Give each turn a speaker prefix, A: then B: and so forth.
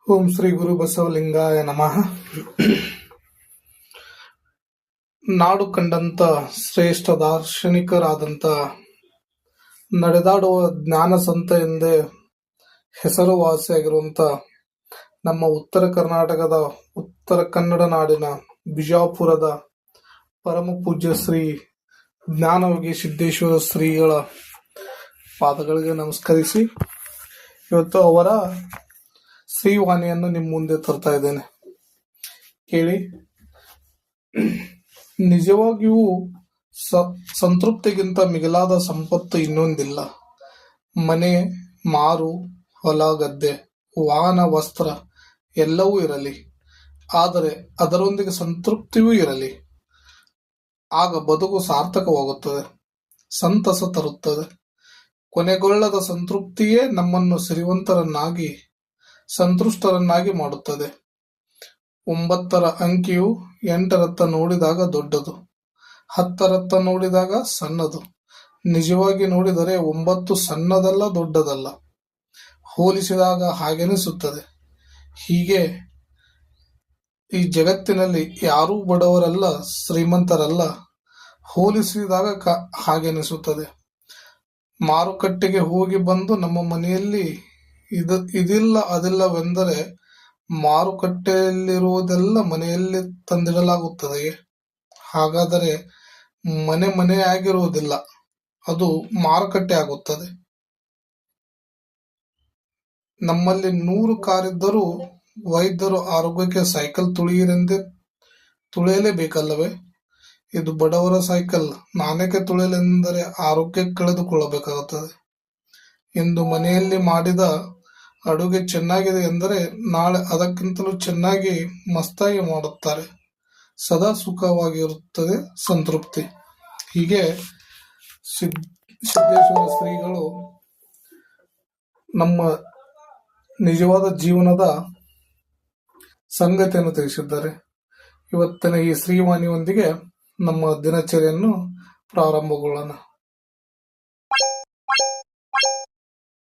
A: ಓಂ ಶ್ರೀ ಗುರು ಬಸವಲಿಂಗಾಯ ನಮಃ. ನಾಡು ಕಂಡಂತ ಶ್ರೇಷ್ಠ ದಾರ್ಶನಿಕರಾದಂಥ ನಡೆದಾಡುವ ಜ್ಞಾನ ಸಂತ ಎಂದೇ ಹೆಸರುವಾಸಿಯಾಗಿರುವಂಥ ನಮ್ಮ ಉತ್ತರ ಕರ್ನಾಟಕದ ಉತ್ತರ ಕನ್ನಡ ನಾಡಿನ ಬಿಜಾಪುರದ ಪರಮ ಪೂಜ್ಯ ಶ್ರೀ ಜ್ಞಾನಯೋಗಿ ಸಿದ್ದೇಶ್ವರ ಶ್ರೀಗಳ ಪಾದಗಳಿಗೆ ನಮಸ್ಕರಿಸಿ ಇವತ್ತು ಅವರ ಶ್ರೀವಾಣಿಯನ್ನು ನಿಮ್ಮ ಮುಂದೆ ತರ್ತಾ ಇದ್ದೇನೆ. ಕೇಳಿ. ನಿಜವಾಗಿಯೂ ಸಂತೃಪ್ತಿಗಿಂತ ಮಿಗಿಲಾದ ಸಂಪತ್ತು ಇನ್ನೊಂದಿಲ್ಲ. ಮನೆ, ಮಾರು, ಹೊಲ, ಗದ್ದೆ, ವಾಹನ, ವಸ್ತ್ರ ಎಲ್ಲವೂ ಇರಲಿ, ಆದರೆ ಅದರೊಂದಿಗೆ ಸಂತೃಪ್ತಿಯೂ ಇರಲಿ. ಆಗ ಬದುಕು ಸಾರ್ಥಕವಾಗುತ್ತದೆ, ಸಂತಸ ತರುತ್ತದೆ. ಕೊನೆಗೊಳ್ಳದ ಸಂತೃಪ್ತಿಯೇ ನಮ್ಮನ್ನು ಸಿರಿವಂತರನ್ನಾಗಿ, ಸಂತುಷ್ಟರನ್ನಾಗಿ ಮಾಡುತ್ತದೆ. 9ರ ಅಂಕಿಯು 8ರತ್ತ ನೋಡಿದಾಗ ದೊಡ್ಡದು, 10ರತ್ತ ನೋಡಿದಾಗ ಸಣ್ಣದು. ನಿಜವಾಗಿ ನೋಡಿದರೆ 9 ಸಣ್ಣದಲ್ಲ, ದೊಡ್ಡದಲ್ಲ. ಹೋಲಿಸಿದಾಗ ಹಾಗೆನಿಸುತ್ತದೆ. ಹೀಗೆ ಈ ಜಗತ್ತಿನಲ್ಲಿ ಯಾರೂ ಬಡವರಲ್ಲ, ಶ್ರೀಮಂತರಲ್ಲ. ಹೋಲಿಸಿದಾಗ ಹಾಗೆನಿಸುತ್ತದೆ. ಮಾರುಕಟ್ಟೆಗೆ ಹೋಗಿ ಬಂದು ನಮ್ಮ ಮನೆಯಲ್ಲಿ ಇದಿಲ್ಲ ಅದಿಲ್ಲವೆಂದರೆ ಮಾರುಕಟ್ಟೆಯಲ್ಲಿರುವುದೆಲ್ಲ ಮನೆಯಲ್ಲಿ ತಂದಿಡಲಾಗುತ್ತದೆಯೇ? ಹಾಗಾದರೆ ಮನೆಯಾಗಿರುವುದಿಲ್ಲ, ಅದು ಮಾರುಕಟ್ಟೆ ಆಗುತ್ತದೆ. ನಮ್ಮಲ್ಲಿ 100 ಕಾರಿದ್ದರೂ ವೈದ್ಯರು ಆರೋಗ್ಯಕ್ಕೆ ಸೈಕಲ್ ತುಳಿಯಿರೆಂದೇ ತುಳಿಯಲೇಬೇಕಲ್ಲವೇ? ಇದು ಬಡವರ ಸೈಕಲ್, ನಾನೇಕೆ ತುಳಿಯಲೆಂದರೆ ಆರೋಗ್ಯ ಕಳೆದುಕೊಳ್ಳಬೇಕಾಗುತ್ತದೆ. ಇಂದು ಮನೆಯಲ್ಲಿ ಮಾಡಿದ ಅಡುಗೆ ಚೆನ್ನಾಗಿದೆ ಎಂದರೆ ನಾಳೆ ಅದಕ್ಕಿಂತಲೂ ಚೆನ್ನಾಗಿ ಮಸ್ತಾಗಿ ಮಾಡುತ್ತಾರೆ. ಸದಾ ಸುಖವಾಗಿರುತ್ತದೆ ಸಂತೃಪ್ತಿ. ಹೀಗೆ ಸಿದ್ದೇಶ್ವರ ಶ್ರೀಗಳು ನಮ್ಮ ನಿಜವಾದ ಜೀವನದ ಸಂಗತಿಯನ್ನು ತಿಳಿಸಿದ್ದಾರೆ. ಇವತ್ತಿನ ಈ ಶ್ರೀವಾಣಿಯೊಂದಿಗೆ ನಮ್ಮ ದಿನಚರಿಯನ್ನು ಪ್ರಾರಂಭಗೊಳ್ಳೋಣ.